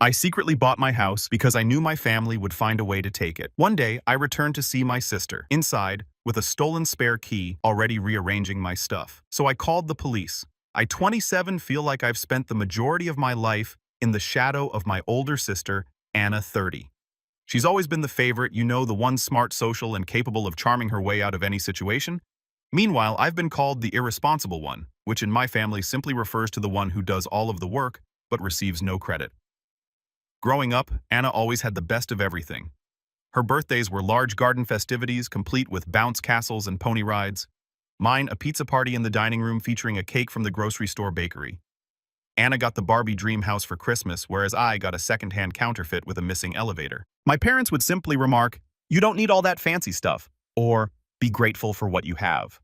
I secretly bought my house because I knew my family would find a way to take it. One day, I returned to see my sister, inside, with a stolen spare key, already rearranging my stuff. So I called the police. I, 27, feel like I've spent the majority of my life in the shadow of my older sister, Anna, 30. She's always been the favorite, the one smart, social, and capable of charming her way out of any situation. Meanwhile, I've been called the irresponsible one, which in my family simply refers to the one who does all of the work but receives no credit. Growing up, Anna always had the best of everything. Her birthdays were large garden festivities complete with bounce castles and pony rides. Mine, a pizza party in the dining room featuring a cake from the grocery store bakery. Anna got the Barbie dream house for Christmas, whereas I got a second-hand counterfeit with a missing elevator. My parents would simply remark, "You don't need all that fancy stuff," or "Be grateful for what you have."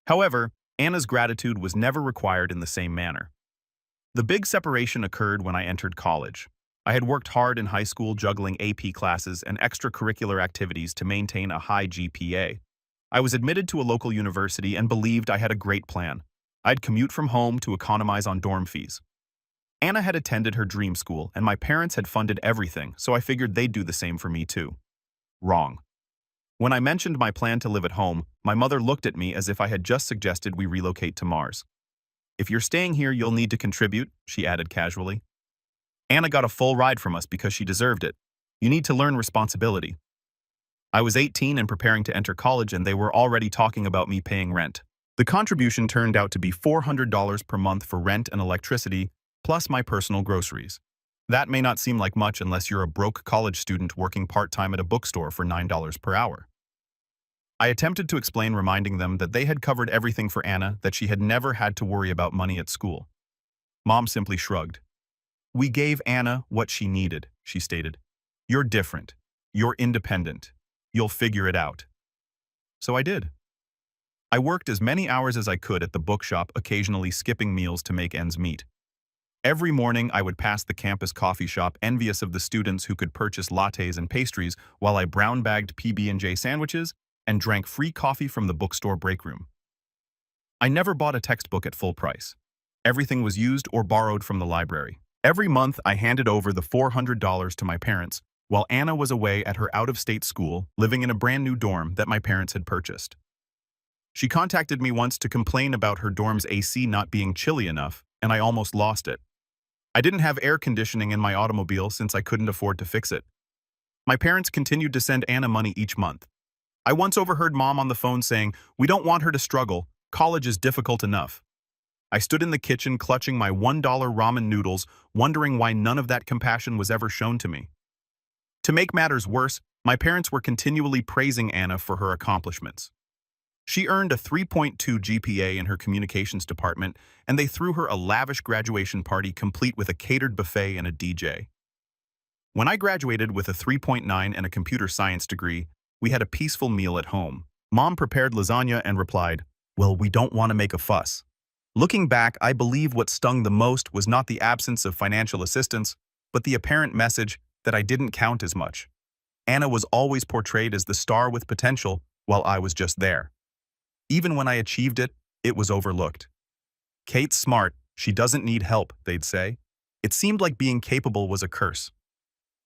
However, Anna's gratitude was never required in the same manner. The big separation occurred when I entered college. I had worked hard in high school juggling AP classes and extracurricular activities to maintain a high GPA. I was admitted to a local university and believed I had a great plan. I'd commute from home to economize on dorm fees. Anna had attended her dream school, and my parents had funded everything, so I figured they'd do the same for me too. Wrong. When I mentioned my plan to live at home, my mother looked at me as if I had just suggested we relocate to Mars. "If you're staying here, you'll need to contribute," she added casually. "Anna got a full ride from us because she deserved it. You need to learn responsibility." I was 18 and preparing to enter college, and they were already talking about me paying rent. The contribution turned out to be $400 per month for rent and electricity, plus my personal groceries. That may not seem like much unless you're a broke college student working part-time at a bookstore for $9 per hour. I attempted to explain, reminding them that they had covered everything for Anna, that she had never had to worry about money at school. Mom simply shrugged. "We gave Anna what she needed," she stated. "You're different. You're independent. You'll figure it out." So I did. I worked as many hours as I could at the bookshop, occasionally skipping meals to make ends meet. Every morning, I would pass the campus coffee shop, envious of the students who could purchase lattes and pastries, while I brown-bagged PB&J sandwiches and drank free coffee from the bookstore break room. I never bought a textbook at full price. Everything was used or borrowed from the library. Every month, I handed over the $400 to my parents, while Anna was away at her out-of-state school, living in a brand-new dorm that my parents had purchased. She contacted me once to complain about her dorm's AC not being chilly enough, and I almost lost it. I didn't have air conditioning in my automobile since I couldn't afford to fix it. My parents continued to send Anna money each month. I once overheard Mom on the phone saying, "We don't want her to struggle. College is difficult enough." I stood in the kitchen clutching my $1 ramen noodles, wondering why none of that compassion was ever shown to me. To make matters worse, my parents were continually praising Anna for her accomplishments. She earned a 3.2 GPA in her communications department, and they threw her a lavish graduation party complete with a catered buffet and a DJ. When I graduated with a 3.9 and a computer science degree, we had a peaceful meal at home. Mom prepared lasagna and replied, "Well, we don't want to make a fuss." Looking back, I believe what stung the most was not the absence of financial assistance, but the apparent message that I didn't count as much. Anna was always portrayed as the star with potential, while I was just there. Even when I achieved it, it was overlooked. "Kate's smart, she doesn't need help," they'd say. It seemed like being capable was a curse.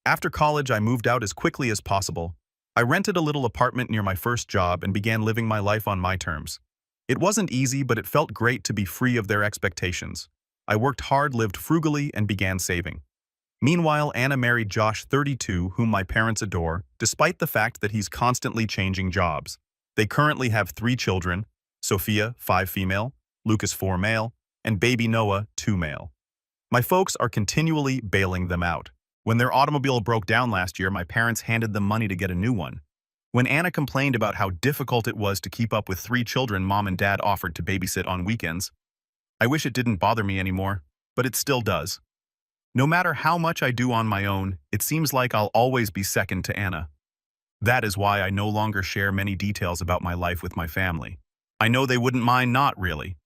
After college, I moved out as quickly as possible. I rented a little apartment near my first job and began living my life on my terms. It wasn't easy, but it felt great to be free of their expectations. I worked hard, lived frugally, and began saving. Meanwhile, Anna married Josh, 32, whom my parents adore, despite the fact that he's constantly changing jobs. They currently have 3 children, Sophia, 5 female, Lucas, 4 male, and baby Noah, 2 male. My folks are continually bailing them out. When their automobile broke down last year, my parents handed them money to get a new one. When Anna complained about how difficult it was to keep up with 3 children, Mom and Dad offered to babysit on weekends. I wish it didn't bother me anymore, but it still does. No matter how much I do on my own, it seems like I'll always be second to Anna. That is why I no longer share many details about my life with my family. I know they wouldn't mind, not really.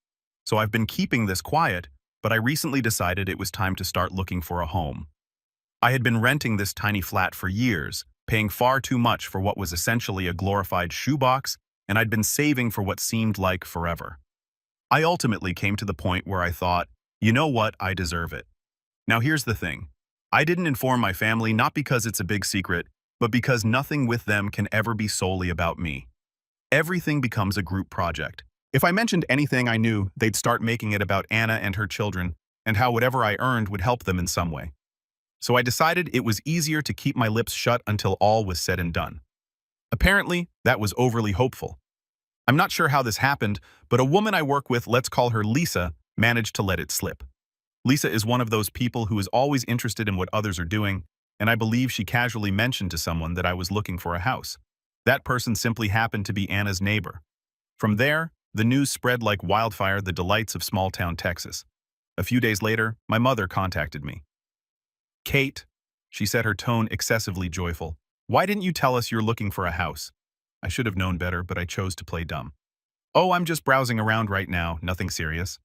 So I've been keeping this quiet, but I recently decided it was time to start looking for a home. I had been renting this tiny flat for years, paying far too much for what was essentially a glorified shoebox, and I'd been saving for what seemed like forever. I ultimately came to the point where I thought, you know what, I deserve it. Now here's the thing. I didn't inform my family not because it's a big secret, but because nothing with them can ever be solely about me. Everything becomes a group project. If I mentioned anything I knew, they'd start making it about Anna and her children, and how whatever I earned would help them in some way. So I decided it was easier to keep my lips shut until all was said and done. Apparently, that was overly hopeful. I'm not sure how this happened, but a woman I work with, let's call her Lisa, managed to let it slip. Lisa is one of those people who is always interested in what others are doing, and I believe she casually mentioned to someone that I was looking for a house. That person simply happened to be Anna's neighbor. From there, the news spread like wildfire, the delights of small-town Texas. A few days later, my mother contacted me. "Kate," she said, her tone excessively joyful, "why didn't you tell us you're looking for a house?" I should have known better, but I chose to play dumb. "Oh, I'm just browsing around right now, nothing serious."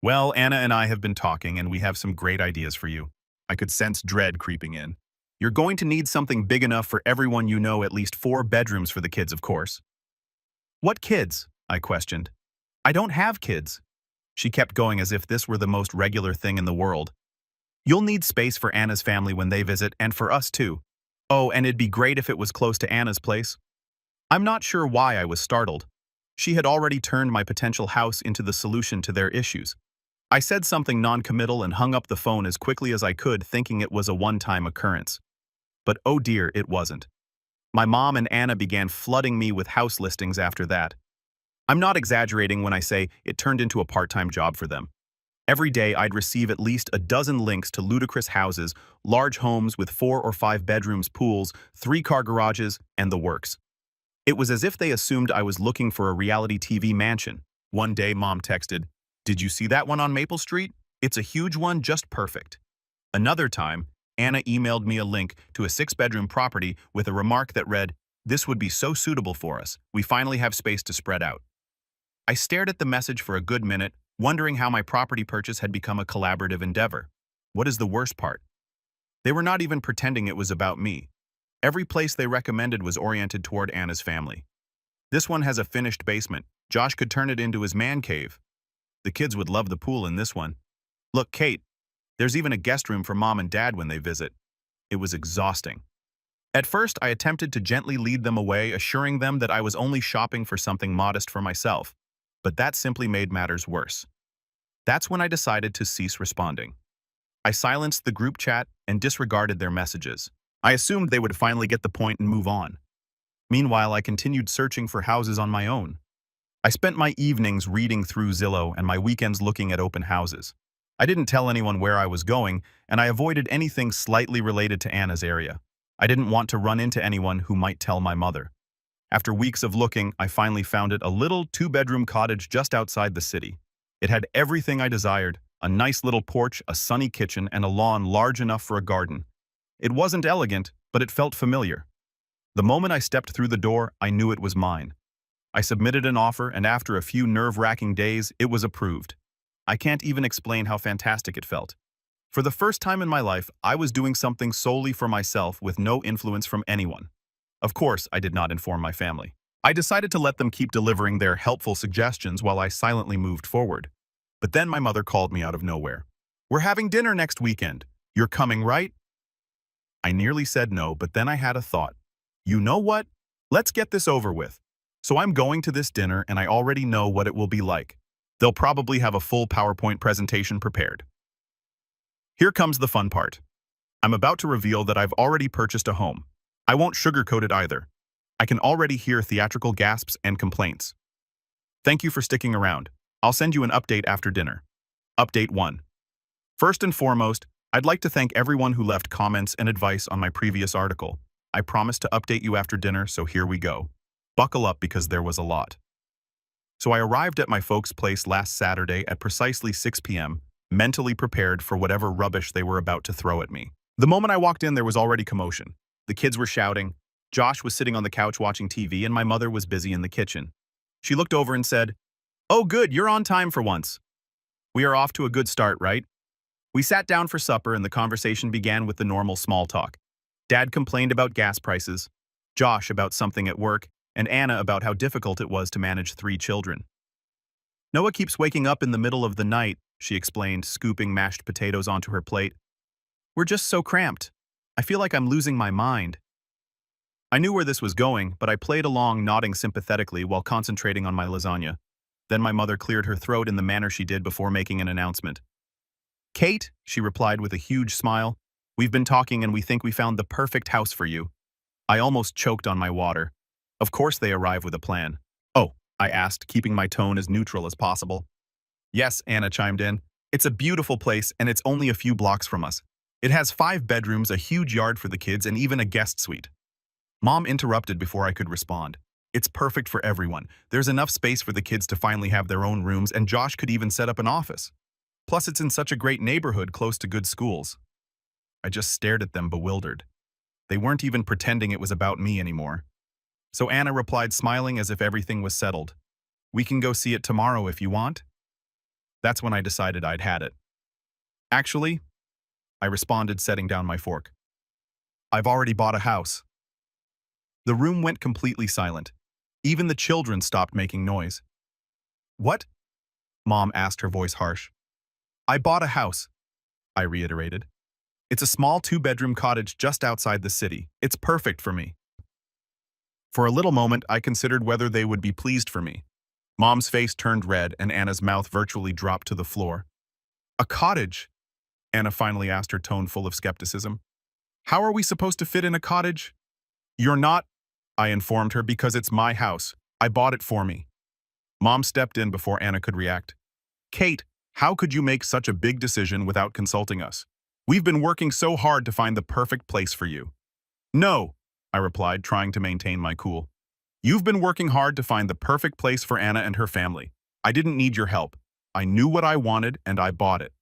"Well, Anna and I have been talking, and we have some great ideas for you." I could sense dread creeping in. "You're going to need something big enough for everyone you know, at least 4 bedrooms for the kids, of course." "What kids?" I questioned. "I don't have kids." She kept going as if this were the most regular thing in the world. "You'll need space for Anna's family when they visit, and for us too. Oh, and it'd be great if it was close to Anna's place." I'm not sure why I was startled. She had already turned my potential house into the solution to their issues. I said something non-committal and hung up the phone as quickly as I could, thinking it was a one-time occurrence. But oh dear, it wasn't. My mom and Anna began flooding me with house listings after that. I'm not exaggerating when I say it turned into a part-time job for them. Every day I'd receive at least a dozen links to ludicrous houses, large homes with 4 or 5 bedrooms, pools, 3-car garages, and the works. It was as if they assumed I was looking for a reality TV mansion. One day, Mom texted, "Did you see that one on Maple Street? It's a huge one, just perfect." Another time, Anna emailed me a link to a 6-bedroom property with a remark that read, "This would be so suitable for us. We finally have space to spread out." I stared at the message for a good minute, wondering how my property purchase had become a collaborative endeavor. What is the worst part? They were not even pretending it was about me. Every place they recommended was oriented toward Anna's family. "This one has a finished basement. Josh could turn it into his man cave. The kids would love the pool in this one. Look, Kate, there's even a guest room for Mom and Dad when they visit." It was exhausting. At first, I attempted to gently lead them away, assuring them that I was only shopping for something modest for myself, but that simply made matters worse. That's when I decided to cease responding. I silenced the group chat and disregarded their messages. I assumed they would finally get the point and move on. Meanwhile, I continued searching for houses on my own. I spent my evenings reading through Zillow and my weekends looking at open houses. I didn't tell anyone where I was going, and I avoided anything slightly related to Anna's area. I didn't want to run into anyone who might tell my mother. After weeks of looking, I finally found it, a little 2-bedroom cottage just outside the city. It had everything I desired: a nice little porch, a sunny kitchen, and a lawn large enough for a garden. It wasn't elegant, but it felt familiar. The moment I stepped through the door, I knew it was mine. I submitted an offer, and after a few nerve-wracking days, it was approved. I can't even explain how fantastic it felt. For the first time in my life, I was doing something solely for myself with no influence from anyone. Of course, I did not inform my family. I decided to let them keep delivering their helpful suggestions while I silently moved forward. But then my mother called me out of nowhere. "We're having dinner next weekend. You're coming, right?" I nearly said no, but then I had a thought. You know what? Let's get this over with. So I'm going to this dinner, and I already know what it will be like. They'll probably have a full PowerPoint presentation prepared. Here comes the fun part. I'm about to reveal that I've already purchased a home. I won't sugarcoat it either. I can already hear theatrical gasps and complaints. Thank you for sticking around. I'll send you an update after dinner. Update 1. First and foremost, I'd like to thank everyone who left comments and advice on my previous article. I promised to update you after dinner, so here we go. Buckle up because there was a lot. So I arrived at my folks' place last Saturday at precisely 6 p.m., mentally prepared for whatever rubbish they were about to throw at me. The moment I walked in, there was already commotion. The kids were shouting, Josh was sitting on the couch watching TV, and my mother was busy in the kitchen. She looked over and said, "Oh good, you're on time for once. We are off to a good start, right?" We sat down for supper, and the conversation began with the normal small talk. Dad complained about gas prices, Josh about something at work, and Anna about how difficult it was to manage 3 children. "Noah keeps waking up in the middle of the night," she explained, scooping mashed potatoes onto her plate. We're just so cramped. I feel like I'm losing my mind. I knew where this was going, but I played along, nodding sympathetically while concentrating on my lasagna. Then my mother cleared her throat in the manner she did before making an announcement. Kate, she replied with a huge smile, we've been talking and we think we found the perfect house for you. I almost choked on my water. Of course they arrive with a plan. Oh, I asked, keeping my tone as neutral as possible. Yes, Anna chimed in. It's a beautiful place and it's only a few blocks from us. It has 5 bedrooms, a huge yard for the kids, and even a guest suite. Mom interrupted before I could respond. It's perfect for everyone. There's enough space for the kids to finally have their own rooms, and Josh could even set up an office. Plus, it's in such a great neighborhood close to good schools. I just stared at them bewildered. They weren't even pretending it was about me anymore. So Anna replied, smiling as if everything was settled. We can go see it tomorrow if you want. That's when I decided I'd had it. Actually, I responded, setting down my fork. I've already bought a house. The room went completely silent. Even the children stopped making noise. What? Mom asked, her voice harsh. I bought a house, I reiterated. It's a small 2-bedroom cottage just outside the city. It's perfect for me. For a little moment, I considered whether they would be pleased for me. Mom's face turned red and Anna's mouth virtually dropped to the floor. A cottage? Anna finally asked, her tone full of skepticism. How are we supposed to fit in a cottage? You're not, I informed her, because it's my house. I bought it for me. Mom stepped in before Anna could react. Kate, how could you make such a big decision without consulting us? We've been working so hard to find the perfect place for you. No, I replied, trying to maintain my cool. You've been working hard to find the perfect place for Anna and her family. I didn't need your help. I knew what I wanted and I bought it.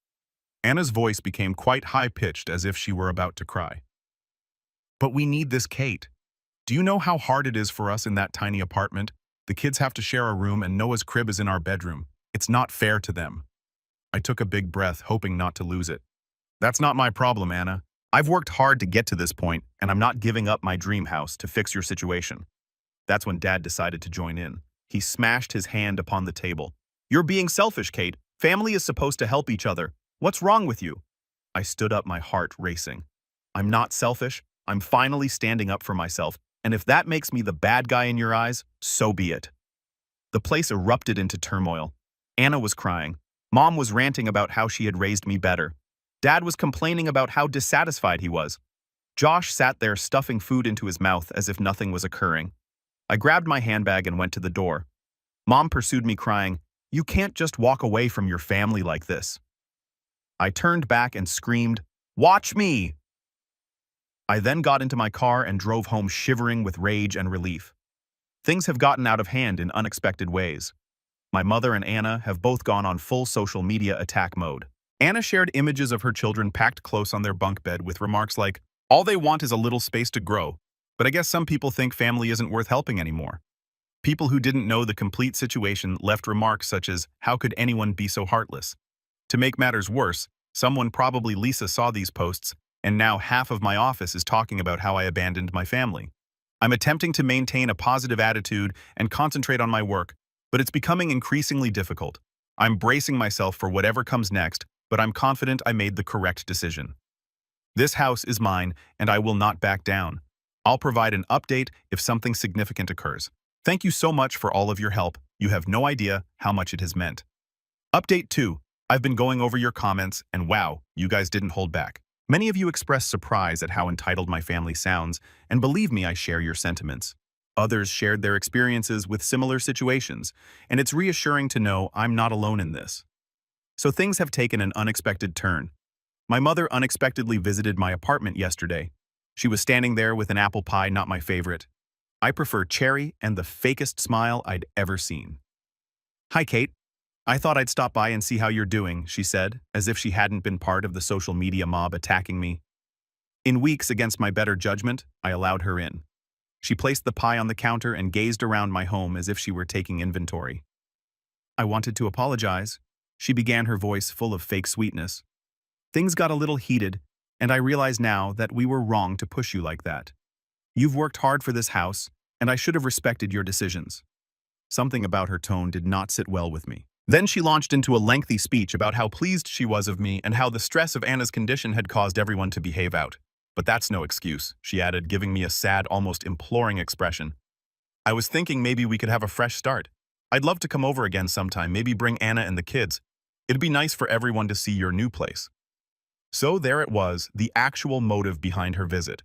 Anna's voice became quite high-pitched, as if she were about to cry. But we need this, Kate. Do you know how hard it is for us in that tiny apartment? The kids have to share a room and Noah's crib is in our bedroom. It's not fair to them. I took a big breath, hoping not to lose it. That's not my problem, Anna. I've worked hard to get to this point, and I'm not giving up my dream house to fix your situation. That's when Dad decided to join in. He smashed his hand upon the table. You're being selfish, Kate. Family is supposed to help each other. What's wrong with you? I stood up, my heart racing. I'm not selfish. I'm finally standing up for myself, and if that makes me the bad guy in your eyes, so be it. The place erupted into turmoil. Anna was crying. Mom was ranting about how she had raised me better. Dad was complaining about how dissatisfied he was. Josh sat there stuffing food into his mouth as if nothing was occurring. I grabbed my handbag and went to the door. Mom pursued me, crying, "You can't just walk away from your family like this." I turned back and screamed, "Watch me!" I then got into my car and drove home, shivering with rage and relief. Things have gotten out of hand in unexpected ways. My mother and Anna have both gone on full social media attack mode. Anna shared images of her children packed close on their bunk bed with remarks like, "All they want is a little space to grow." But I guess some people think family isn't worth helping anymore. People who didn't know the complete situation left remarks such as, "How could anyone be so heartless?" To make matters worse, someone, probably Lisa, saw these posts, and now half of my office is talking about how I abandoned my family. I'm attempting to maintain a positive attitude and concentrate on my work, but it's becoming increasingly difficult. I'm bracing myself for whatever comes next, but I'm confident I made the correct decision. This house is mine, and I will not back down. I'll provide an update if something significant occurs. Thank you so much for all of your help. You have no idea how much it has meant. Update 2. I've been going over your comments, and wow, you guys didn't hold back. Many of you expressed surprise at how entitled my family sounds, and believe me, I share your sentiments. Others shared their experiences with similar situations, and it's reassuring to know I'm not alone in this. So things have taken an unexpected turn. My mother unexpectedly visited my apartment yesterday. She was standing there with an apple pie, not my favorite. I prefer cherry and the fakest smile I'd ever seen. "Hi, Kate. I thought I'd stop by and see how you're doing," she said, as if she hadn't been part of the social media mob attacking me. In weeks, against my better judgment, I allowed her in. She placed the pie on the counter and gazed around my home as if she were taking inventory. "I wanted to apologize," she began, her voice full of fake sweetness. "Things got a little heated, and I realize now that we were wrong to push you like that. You've worked hard for this house, and I should have respected your decisions." Something about her tone did not sit well with me. Then she launched into a lengthy speech about how pleased she was of me and how the stress of Anna's condition had caused everyone to behave out. But that's no excuse, she added, giving me a sad, almost imploring expression. I was thinking maybe we could have a fresh start. I'd love to come over again sometime, maybe bring Anna and the kids. It'd be nice for everyone to see your new place. So there it was, the actual motive behind her visit.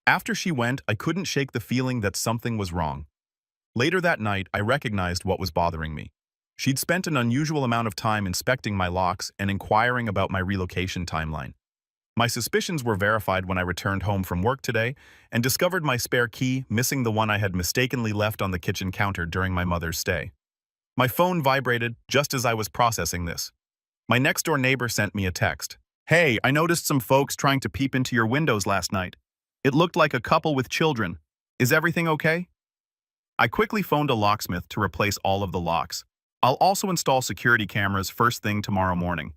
After she went, I couldn't shake the feeling that something was wrong. Later that night, I recognized what was bothering me. She'd spent an unusual amount of time inspecting my locks and inquiring about my relocation timeline. My suspicions were verified when I returned home from work today and discovered my spare key, missing the one I had mistakenly left on the kitchen counter during my mother's stay. My phone vibrated just as I was processing this. My next-door neighbor sent me a text. "Hey, I noticed some folks trying to peep into your windows last night. It looked like a couple with children. Is everything okay?" I quickly phoned a locksmith to replace all of the locks. I'll also install security cameras first thing tomorrow morning.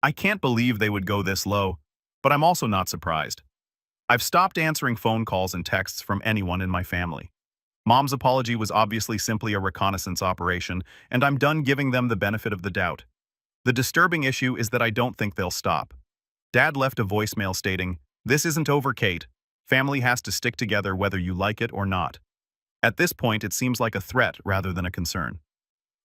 I can't believe they would go this low, but I'm also not surprised. I've stopped answering phone calls and texts from anyone in my family. Mom's apology was obviously simply a reconnaissance operation, and I'm done giving them the benefit of the doubt. The disturbing issue is that I don't think they'll stop. Dad left a voicemail stating, "This isn't over, Kate. Family has to stick together whether you like it or not." At this point, it seems like a threat rather than a concern.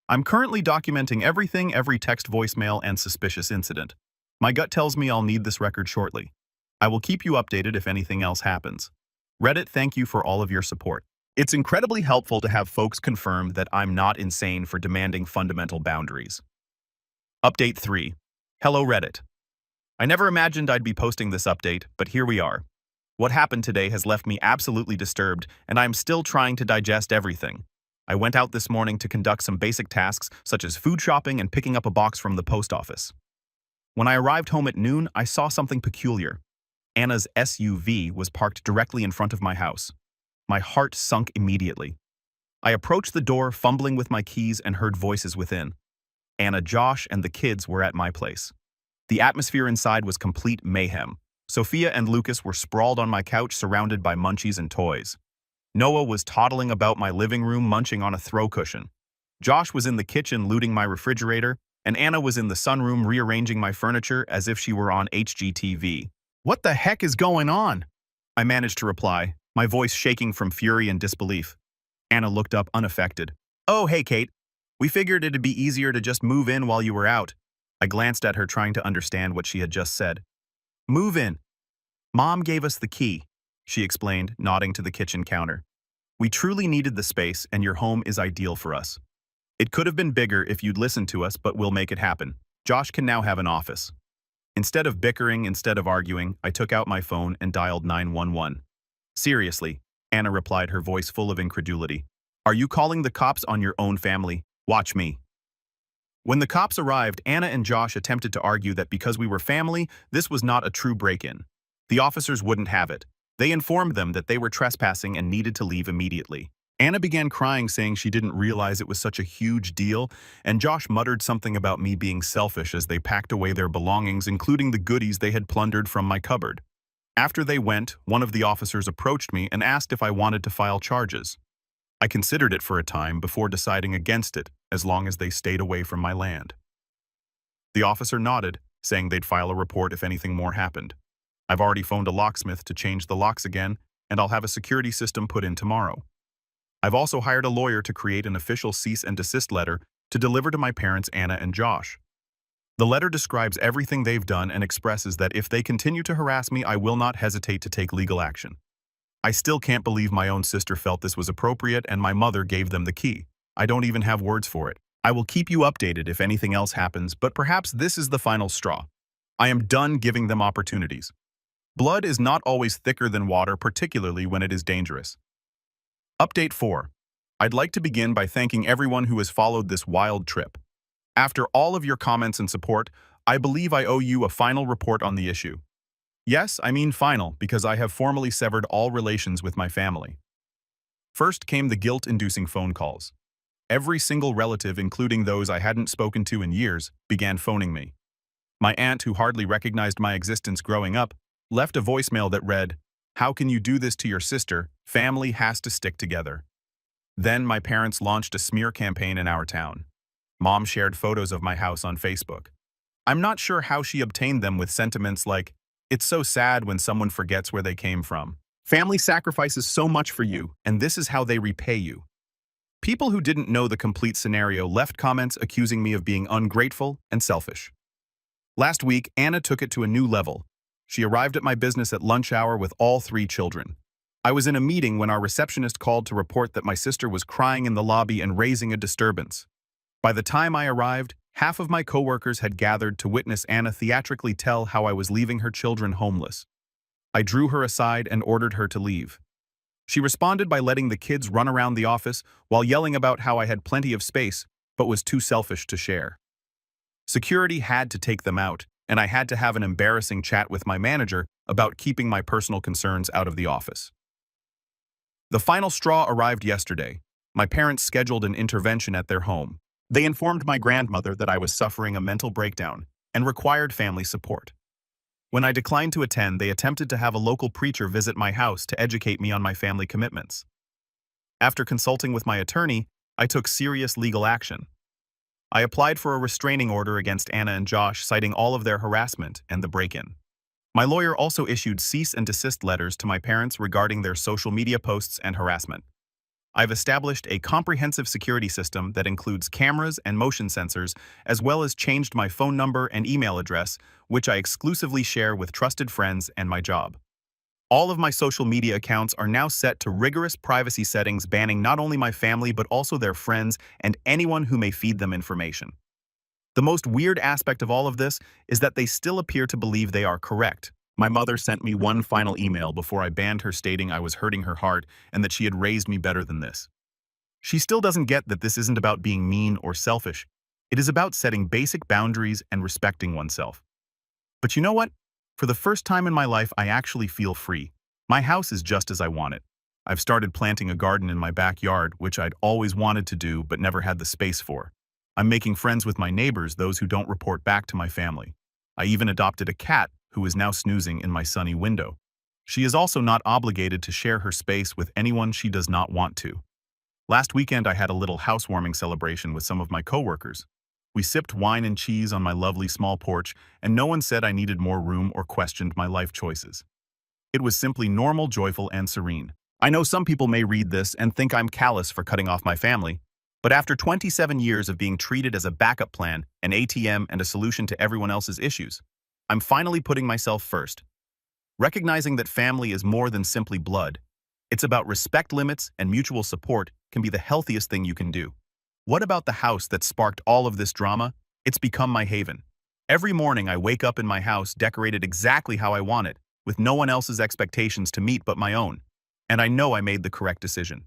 I'm currently documenting everything, every text, voicemail, and suspicious incident. My gut tells me I'll need this record shortly. I will keep you updated if anything else happens. Reddit, thank you for all of your support. It's incredibly helpful to have folks confirm that I'm not insane for demanding fundamental boundaries. Update 3. Hello Reddit. I never imagined I'd be posting this update, but here we are. What happened today has left me absolutely disturbed, and I'm still trying to digest everything. I went out this morning to conduct some basic tasks, such as food shopping and picking up a box from the post office. When I arrived home at noon, I saw something peculiar. Anna's SUV was parked directly in front of my house. My heart sunk immediately. I approached the door, fumbling with my keys, and heard voices within. Anna, Josh, and the kids were at my place. The atmosphere inside was complete mayhem. Sophia and Lucas were sprawled on my couch, surrounded by munchies and toys. Noah was toddling about my living room, munching on a throw cushion. Josh was in the kitchen, looting my refrigerator, and Anna was in the sunroom, rearranging my furniture as if she were on HGTV. "What the heck is going on?" I managed to reply, my voice shaking from fury and disbelief. Anna looked up unaffected. "Oh, hey, Kate. We figured it'd be easier to just move in while you were out." I glanced at her, trying to understand what she had just said. "Move in. Mom gave us the key," she explained, nodding to the kitchen counter. "We truly needed the space, and your home is ideal for us. It could have been bigger if you'd listened to us, but we'll make it happen. Josh can now have an office." Instead of bickering, instead of arguing, I took out my phone and dialed 911. "Seriously," Anna replied, her voice full of incredulity. "Are you calling the cops on your own family? Watch me." When the cops arrived, Anna and Josh attempted to argue that because we were family, this was not a true break-in. The officers wouldn't have it. They informed them that they were trespassing and needed to leave immediately. Anna began crying, saying she didn't realize it was such a huge deal, and Josh muttered something about me being selfish as they packed away their belongings, including the goodies they had plundered from my cupboard. After they went, one of the officers approached me and asked if I wanted to file charges. I considered it for a time before deciding against it, as long as they stayed away from my land. The officer nodded, saying they'd file a report if anything more happened. I've already phoned a locksmith to change the locks again, and I'll have a security system put in tomorrow. I've also hired a lawyer to create an official cease and desist letter to deliver to my parents, Anna and Josh. The letter describes everything they've done and expresses that if they continue to harass me, I will not hesitate to take legal action. I still can't believe my own sister felt this was appropriate and my mother gave them the key. I don't even have words for it. I will keep you updated if anything else happens, but perhaps this is the final straw. I am done giving them opportunities. Blood is not always thicker than water, particularly when it is dangerous. Update 4. I'd like to begin by thanking everyone who has followed this wild trip. After all of your comments and support, I believe I owe you a final report on the issue. Yes, I mean final, because I have formally severed all relations with my family. First came the guilt-inducing phone calls. Every single relative, including those I hadn't spoken to in years, began phoning me. My aunt, who hardly recognized my existence growing up, left a voicemail that read, "How can you do this to your sister? Family has to stick together." Then my parents launched a smear campaign in our town. Mom shared photos of my house on Facebook. I'm not sure how she obtained them with sentiments like, "It's so sad when someone forgets where they came from. Family sacrifices so much for you, and this is how they repay you." People who didn't know the complete scenario left comments accusing me of being ungrateful and selfish. Last week, Anna took it to a new level. She arrived at my business at lunch hour with all three children. I was in a meeting when our receptionist called to report that my sister was crying in the lobby and raising a disturbance. By the time I arrived, half of my coworkers had gathered to witness Anna theatrically tell how I was leaving her children homeless. I drew her aside and ordered her to leave. She responded by letting the kids run around the office while yelling about how I had plenty of space but was too selfish to share. Security had to take them out, and I had to have an embarrassing chat with my manager about keeping my personal concerns out of the office. The final straw arrived yesterday. My parents scheduled an intervention at their home. They informed my grandmother that I was suffering a mental breakdown and required family support. When I declined to attend, they attempted to have a local preacher visit my house to educate me on my family commitments. After consulting with my attorney, I took serious legal action. I applied for a restraining order against Anna and Josh, citing all of their harassment and the break-in. My lawyer also issued cease and desist letters to my parents regarding their social media posts and harassment. I've established a comprehensive security system that includes cameras and motion sensors, as well as changed my phone number and email address, which I exclusively share with trusted friends and my job. All of my social media accounts are now set to rigorous privacy settings, banning not only my family but also their friends and anyone who may feed them information. The most weird aspect of all of this is that they still appear to believe they are correct. My mother sent me one final email before I banned her, stating I was hurting her heart and that she had raised me better than this. She still doesn't get that this isn't about being mean or selfish. It is about setting basic boundaries and respecting oneself. But you know what? For the first time in my life, I actually feel free. My house is just as I want it. I've started planting a garden in my backyard, which I'd always wanted to do but never had the space for. I'm making friends with my neighbors, those who don't report back to my family. I even adopted a cat who is now snoozing in my sunny window. She is also not obligated to share her space with anyone she does not want to. Last weekend, I had a little housewarming celebration with some of my coworkers. We sipped wine and cheese on my lovely small porch, and no one said I needed more room or questioned my life choices. It was simply normal, joyful, and serene. I know some people may read this and think I'm callous for cutting off my family, but after 27 years of being treated as a backup plan, an ATM, and a solution to everyone else's issues, I'm finally putting myself first. Recognizing that family is more than simply blood. It's about respect, limits, and mutual support can be the healthiest thing you can do. What about the house that sparked all of this drama? It's become my haven. Every morning I wake up in my house decorated exactly how I want it, with no one else's expectations to meet but my own. And I know I made the correct decision.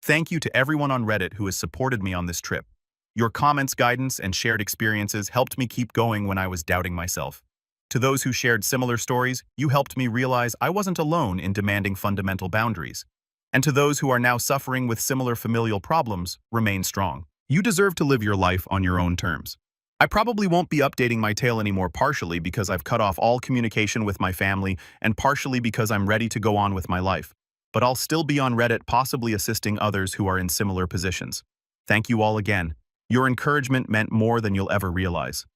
Thank you to everyone on Reddit who has supported me on this trip. Your comments, guidance, and shared experiences helped me keep going when I was doubting myself. To those who shared similar stories, you helped me realize I wasn't alone in demanding fundamental boundaries. And to those who are now suffering with similar familial problems, remain strong. You deserve to live your life on your own terms. I probably won't be updating my tale anymore, partially because I've cut off all communication with my family and partially because I'm ready to go on with my life. But I'll still be on Reddit, possibly assisting others who are in similar positions. Thank you all again. Your encouragement meant more than you'll ever realize.